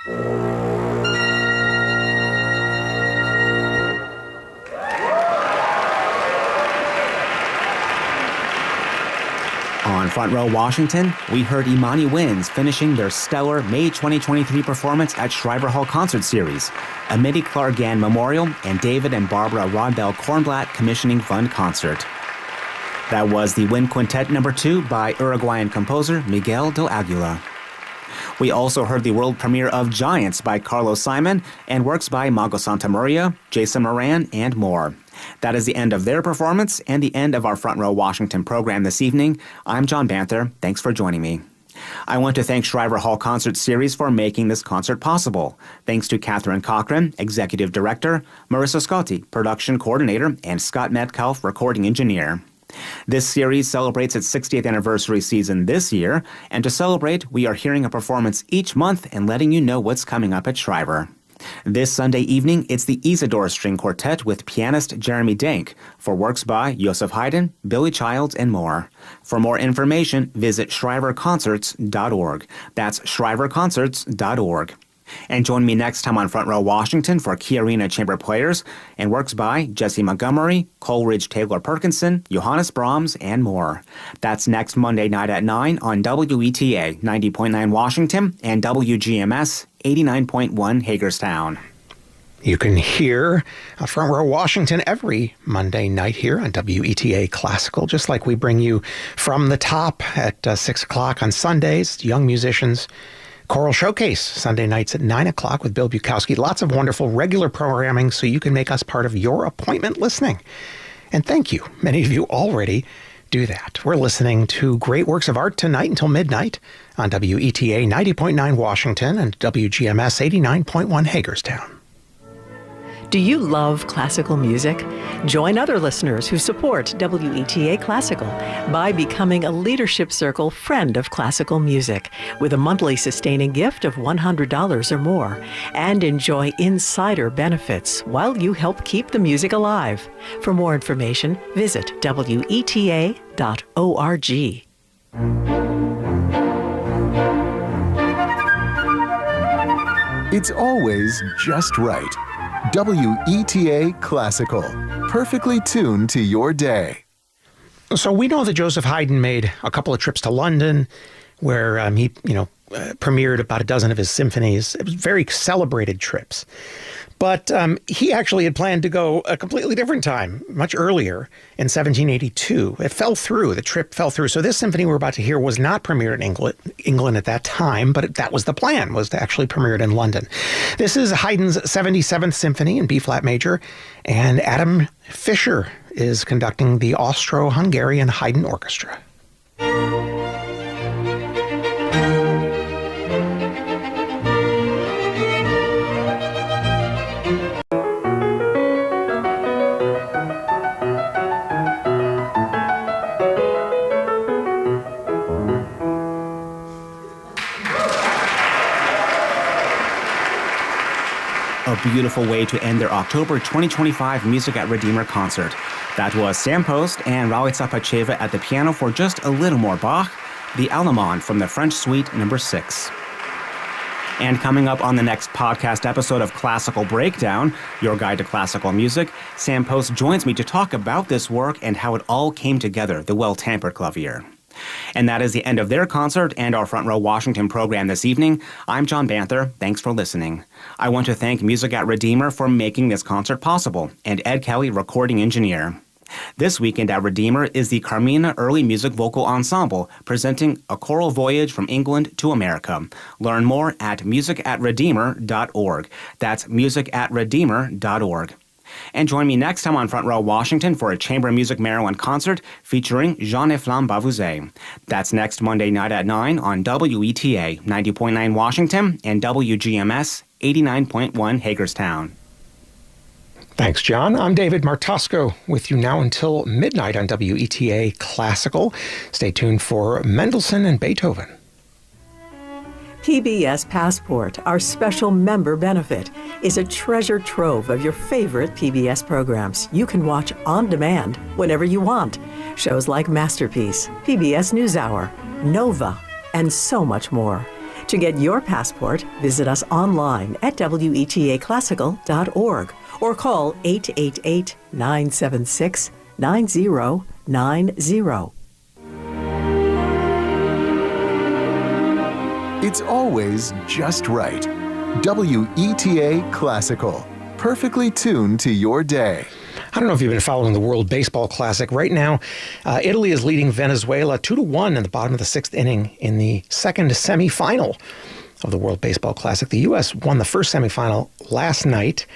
On Front Row Washington, we heard Imani Winds finishing their stellar May 2023 performance at Shriver Hall Concert Series, a Mitty Clark Gann Memorial and David and Barbara Rodbell Kornblatt Commissioning Fund concert. That was the Wind Quintet No. 2 by Uruguayan composer Miguel del Aguila. We also heard the world premiere of Giants by Carlos Simon and works by Mago Santamaria, Jason Moran, and more. That is the end of their performance and the end of our Front Row Washington program this evening. I'm John Banther. Thanks for joining me. I want to thank Shriver Hall Concert Series for making this concert possible. Thanks to Catherine Cochran, Executive Director, Marissa Scotti, Production Coordinator, and Scott Metcalf, Recording Engineer. This series celebrates its 60th anniversary season this year, and to celebrate, we are hearing a performance each month and letting you know what's coming up at Shriver. This Sunday evening, it's the Isidore String Quartet with pianist Jeremy Dank for works by Joseph Haydn, Billy Childs, and more. For more information, visit shriverconcerts.org. That's shriverconcerts.org. And join me next time on Front Row Washington for Key Arena Chamber Players and works by Jesse Montgomery, Coleridge Taylor Perkinson, Johannes Brahms, and more. That's next Monday night at 9 on WETA 90.9 Washington and WGMS 89.1 Hagerstown. You can hear Front Row Washington every Monday night here on WETA Classical, just like we bring you From the Top at 6 o'clock on Sundays, young musicians. Choral Showcase, Sunday nights at 9 o'clock with Bill Bukowski. Lots of wonderful regular programming so you can make us part of your appointment listening. And thank you. Many of you already do that. We're listening to great works of art tonight until midnight on WETA 90.9 Washington and WGMS 89.1 Hagerstown. Do you love classical music? Join other listeners who support WETA Classical by becoming a Leadership Circle Friend of Classical Music with a monthly sustaining gift of $100 or more, and enjoy insider benefits while you help keep the music alive. For more information, visit WETA.org. It's always just right. WETA Classical, perfectly tuned to your day. So we know that Joseph Haydn made a couple of trips to London where he premiered about a dozen of his symphonies. It was very celebrated trips. But he actually had planned to go a completely different time, much earlier, in 1782. It fell through. The trip fell through. So this symphony we're about to hear was not premiered in England at that time, but that was the plan, was to actually premiere it in London. This is Haydn's 77th Symphony in B-flat major, and Adam Fischer is conducting the Austro-Hungarian Haydn Orchestra. A beautiful way to end their October 2025 Music at Redeemer concert. That was Sam Post and Ralitza Pacheva at the piano for just a little more Bach, the Allemande from the French Suite No. 6. And coming up on the next podcast episode of Classical Breakdown, your guide to classical music, Sam Post joins me to talk about this work and how it all came together, the Well-Tempered Clavier. And that is the end of their concert and our Front Row Washington program this evening. I'm John Banther. Thanks for listening. I want to thank Music at Redeemer for making this concert possible, and Ed Kelly, recording engineer. This weekend at Redeemer is the Carmina Early Music Vocal Ensemble, presenting A Choral Voyage from England to America. Learn more at musicatredeemer.org. That's musicatredeemer.org. And join me next time on Front Row Washington for a Chamber Music Maryland concert featuring Jean-Efflam Bavouzet. That's next Monday night at 9 on WETA 90.9 Washington and WGMS 89.1 Hagerstown. Thanks, John. I'm David Martosco with you now until midnight on WETA Classical. Stay tuned for Mendelssohn and Beethoven. PBS Passport, our special member benefit, is a treasure trove of your favorite PBS programs you can watch on demand whenever you want. Shows like Masterpiece, PBS NewsHour, Nova, and so much more. To get your passport, visit us online at WETAclassical.org or call 888-976-9090. It's always just right. WETA Classical. Perfectly tuned to your day. I don't know if you've been following the World Baseball Classic. Right now, Italy is leading Venezuela 2-1 in the bottom of the sixth inning in the second semifinal of the World Baseball Classic. The U.S. won the first semifinal last night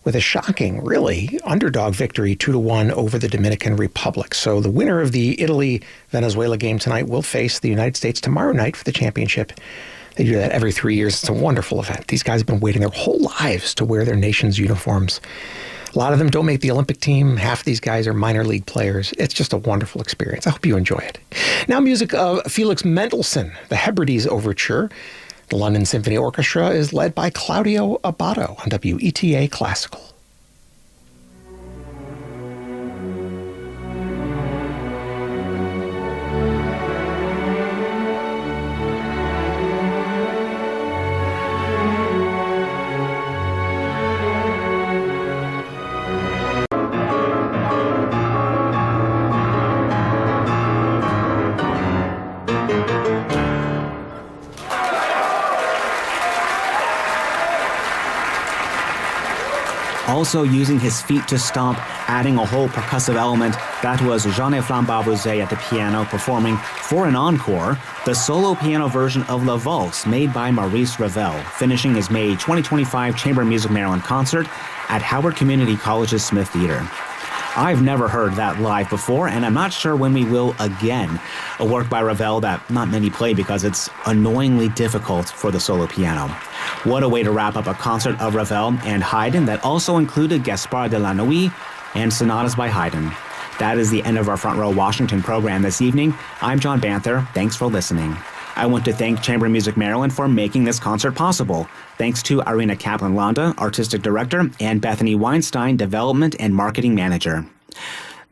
with a shocking, really, underdog victory 2-1 over the Dominican Republic. So the winner of the Italy-Venezuela game tonight will face the United States tomorrow night for the championship. They do that every 3 years. It's a wonderful event. These guys have been waiting their whole lives to wear their nation's uniforms. A lot of them don't make the Olympic team. Half of these guys are minor league players. It's just a wonderful experience. I hope you enjoy it. Now music of Felix Mendelssohn, the Hebrides Overture. The London Symphony Orchestra is led by Claudio Abbado on WETA Classical. Also using his feet to stomp, adding a whole percussive element, that was Jean-Efrain Barbouzet at the piano performing for an encore the solo piano version of La Valse made by Maurice Ravel, finishing his May 2025 Chamber Music Maryland concert at Howard Community College's Smith Theater. I've never heard that live before, and I'm not sure when we will again. A work by Ravel that not many play because it's annoyingly difficult for the solo piano. What a way to wrap up a concert of Ravel and Haydn that also included Gaspard de la Nuit and sonatas by Haydn. That is the end of our Front Row Washington program this evening. I'm John Banther. Thanks for listening. I want to thank Chamber Music Maryland for making this concert possible. Thanks to Irina Kaplan-Landa, Artistic Director, and Bethany Weinstein, Development and Marketing Manager.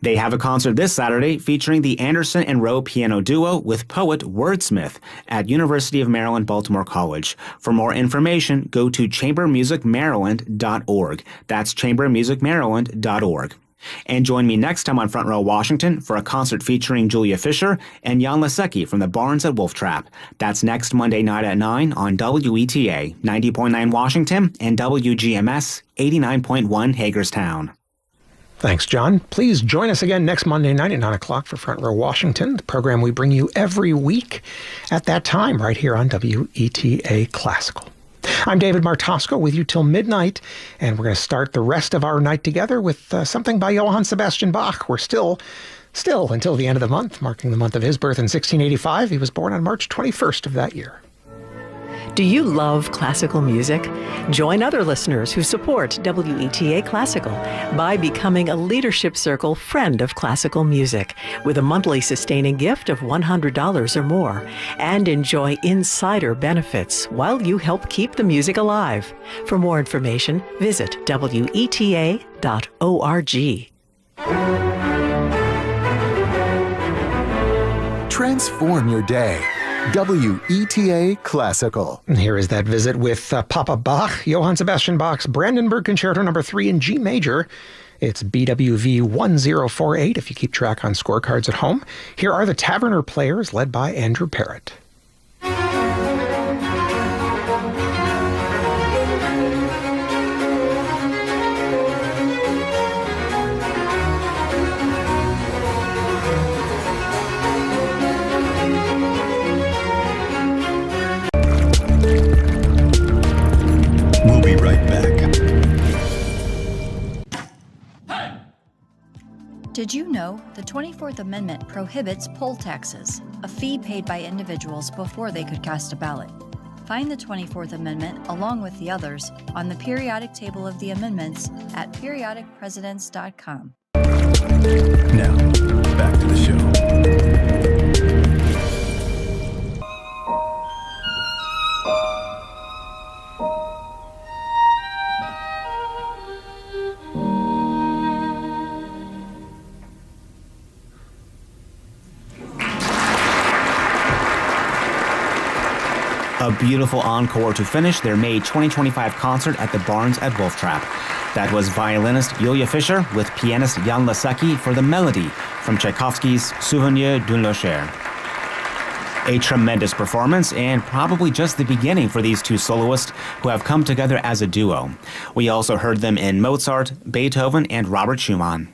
They have a concert this Saturday featuring the Anderson and Rowe piano duo with poet Wordsmith at University of Maryland, Baltimore College. For more information, go to chambermusicmaryland.org. That's chambermusicmaryland.org. And join me next time on Front Row Washington for a concert featuring Julia Fisher and Jan Lasecki from the Barns at Wolf Trap. That's next Monday night at 9 on WETA 90.9 Washington and WGMS 89.1 Hagerstown. Thanks, John. Please join us again next Monday night at 9 o'clock for Front Row Washington, the program we bring you every week at that time right here on WETA Classical. I'm David Martosco with you till midnight, and we're going to start the rest of our night together with something by Johann Sebastian Bach. We're still until the end of the month, marking the month of his birth in 1685. He was born on March 21st of that year. Do you love classical music? Join other listeners who support WETA Classical by becoming a Leadership Circle Friend of Classical Music with a monthly sustaining gift of $100 or more, and enjoy insider benefits while you help keep the music alive. For more information, visit WETA.org. Transform your day. WETA Classical. And here is that visit with Papa Bach, Johann Sebastian Bach's Brandenburg Concerto No. 3 in G major. It's BWV 1048 if you keep track on scorecards at home. Here are the Taverner Players led by Andrew Parrott. We'll be right back. Did you know the 24th Amendment prohibits poll taxes, a fee paid by individuals before they could cast a ballot? Find the 24th Amendment along with the others on the periodic table of the amendments at periodicpresidents.com. Now, back to the show. A beautiful encore to finish their May 2025 concert at the Barns at Wolf Trap. That was violinist Yulia Fischer with pianist Jan Lasecki for the melody from Tchaikovsky's Souvenir d'une Locher. A tremendous performance, and probably just the beginning for these two soloists who have come together as a duo. We also heard them in Mozart, Beethoven, and Robert Schumann.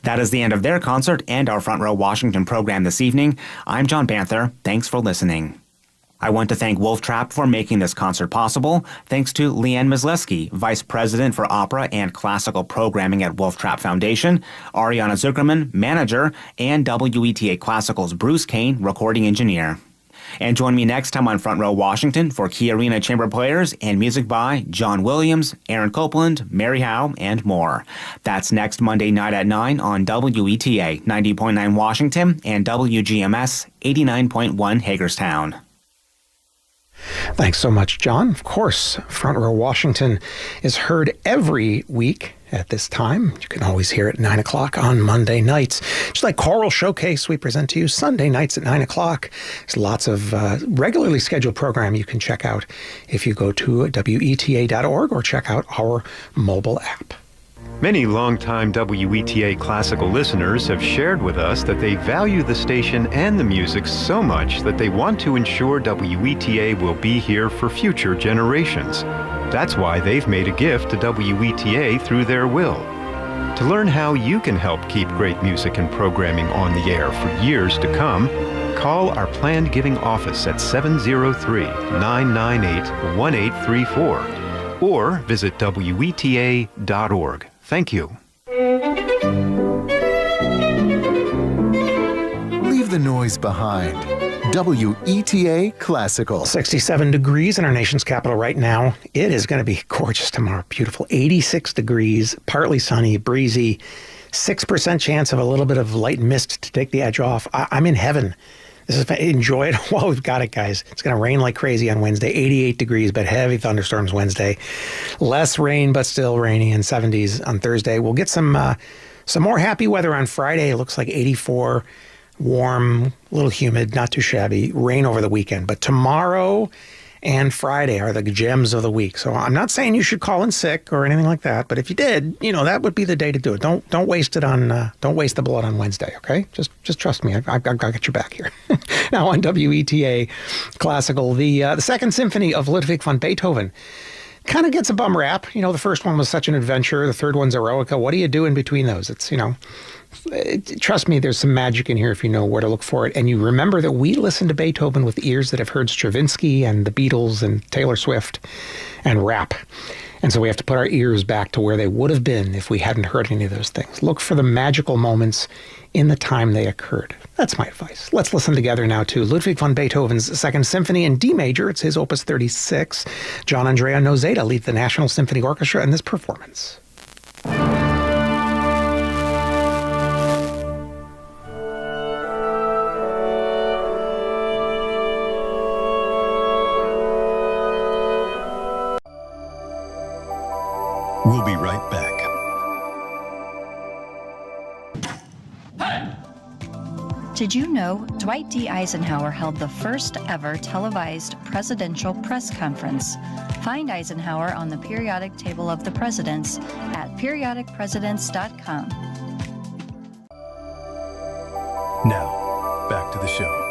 That is the end of their concert and our Front Row Washington program this evening. I'm John Banther. Thanks for listening. I want to thank Wolf Trap for making this concert possible. Thanks to Leanne Mysleski, Vice President for Opera and Classical Programming at Wolf Trap Foundation, Ariana Zuckerman, Manager, and WETA Classical's Bruce Kane, Recording Engineer. And join me next time on Front Row Washington for Key Arena Chamber Players and music by John Williams, Aaron Copeland, Mary Howe, and more. That's next Monday night at 9 on WETA 90.9 Washington and WGMS 89.1 Hagerstown. Thanks so much, John. Of course, Front Row Washington is heard every week at this time. You can always hear it at 9 o'clock on Monday nights. Just like Choral Showcase we present to you Sunday nights at 9 o'clock. There's lots of regularly scheduled program you can check out if you go to WETA.org or check out our mobile app. Many longtime WETA classical listeners have shared with us that they value the station and the music so much that they want to ensure WETA will be here for future generations. That's why they've made a gift to WETA through their will. To learn how you can help keep great music and programming on the air for years to come, call our planned giving office at 703-998-1834 or visit WETA.org. Thank you. Leave the noise behind. WETA Classical. 67 degrees in our nation's capital right now. It is going to be gorgeous tomorrow. Beautiful. 86 degrees, partly sunny, breezy, 6% chance of a little bit of light mist to take the edge off. I'm in heaven. Enjoy it while we've got it, guys. It's going to rain like crazy on Wednesday. 88 degrees, but heavy thunderstorms Wednesday. Less rain, but still rainy, and 70s on Thursday. We'll get some more happy weather on Friday. It looks like 84, warm, a little humid, not too shabby. Rain over the weekend. But tomorrow and Friday are the gems of the week. So I'm not saying you should call in sick or anything like that, but if you did, that would be the day to do it. Don't waste it on don't waste the blood on Wednesday, okay? Just trust me. I've got your back here. Now on WETA Classical, the Second Symphony of Ludwig van Beethoven kind of gets a bum rap. The first one was such an adventure. The third one's Eroica. What do you do in between those? It's, trust me, there's some magic in here if you know where to look for it. And you remember that we listen to Beethoven with ears that have heard Stravinsky and the Beatles and Taylor Swift and rap. And so we have to put our ears back to where they would have been if we hadn't heard any of those things. Look for the magical moments in the time they occurred. That's my advice. Let's listen together now to Ludwig van Beethoven's Second Symphony in D major. It's his Opus 36. John Andrea Nozeta leads the National Symphony Orchestra in this performance. We'll be right back. Did you know Dwight D. Eisenhower held the first ever televised presidential press conference? Find Eisenhower on the periodic table of the presidents at periodicpresidents.com. Now, back to the show.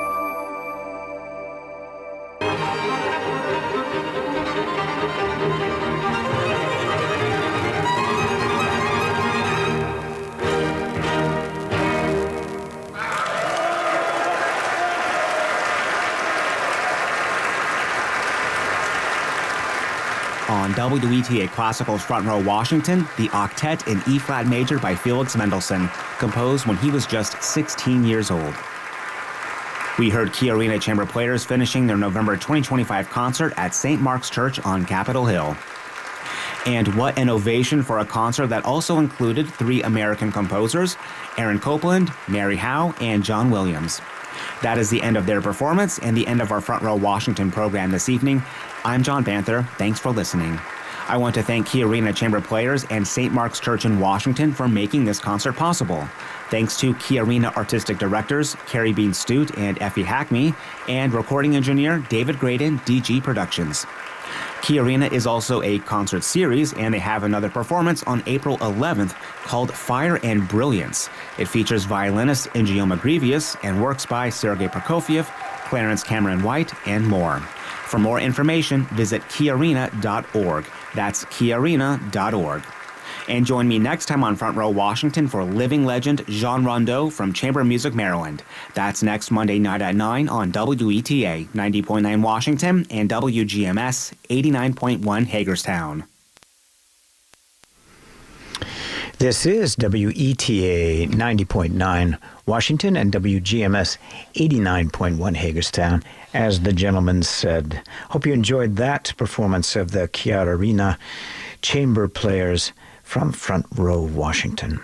On WETA Classical's Front Row Washington, the Octet in E-flat major by Felix Mendelssohn, composed when he was just 16 years old. We heard Key Arena Chamber Players finishing their November 2025 concert at St. Mark's Church on Capitol Hill. And what an ovation for a concert that also included 3 American composers, Aaron Copeland, Mary Howe, and John Williams. That is the end of their performance and the end of our Front Row Washington program this evening. I'm John Banther. Thanks for listening. I want to thank Key Arena Chamber Players and St. Mark's Church in Washington for making this concert possible. Thanks to Key Arena Artistic Directors Carrie Bean Stute and Effie Hackney, and recording engineer David Graydon, DG Productions. Key Arena is also a concert series, and they have another performance on April 11th called Fire and Brilliance. It features violinist Ingioma Grievous and works by Sergei Prokofiev, Clarence Cameron White, and more. For more information, visit keyarena.org. That's keyarena.org. And join me next time on Front Row Washington for living legend Jean Rondeau from Chamber Music Maryland. That's next Monday night at 9 on WETA 90.9 Washington and WGMS 89.1 Hagerstown. This is WETA 90.9 Washington and WGMS 89.1 Hagerstown. As the gentleman said, hope you enjoyed that performance of the Key Arena Chamber Players from Front Row Washington.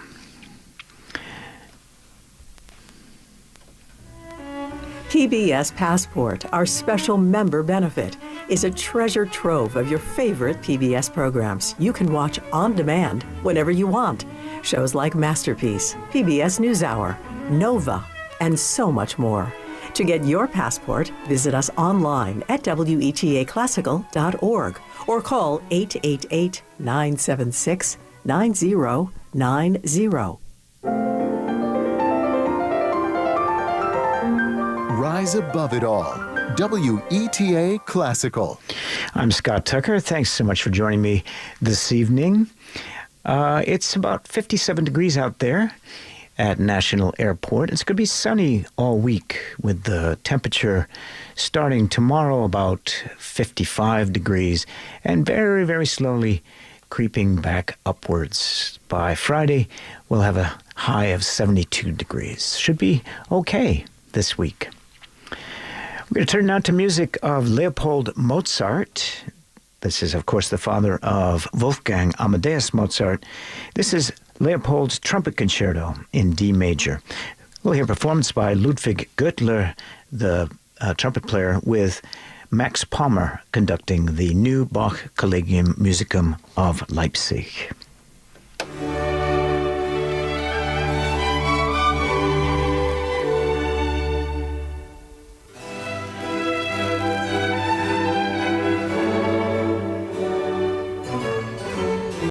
PBS Passport, our special member benefit, is a treasure trove of your favorite PBS programs you can watch on demand whenever you want. Shows like Masterpiece, PBS NewsHour, Nova, and so much more. To get your passport, visit us online at WETAclassical.org or call 888-976-9090. Rise above it all. WETA Classical. I'm Scott Tucker. Thanks so much for joining me this evening. It's about 57 degrees out there at National Airport. It's going to be sunny all week with the temperature starting tomorrow about 55 degrees and very, very slowly creeping back upwards. By Friday, we'll have a high of 72 degrees. Should be okay this week. We're going to turn now to music of Leopold Mozart. This is, of course, the father of Wolfgang Amadeus Mozart. This is Leopold's Trumpet Concerto in D major. We'll hear performance by Ludwig Göttler, the trumpet player, with Max Palmer conducting the new Bach Collegium Musicum of Leipzig.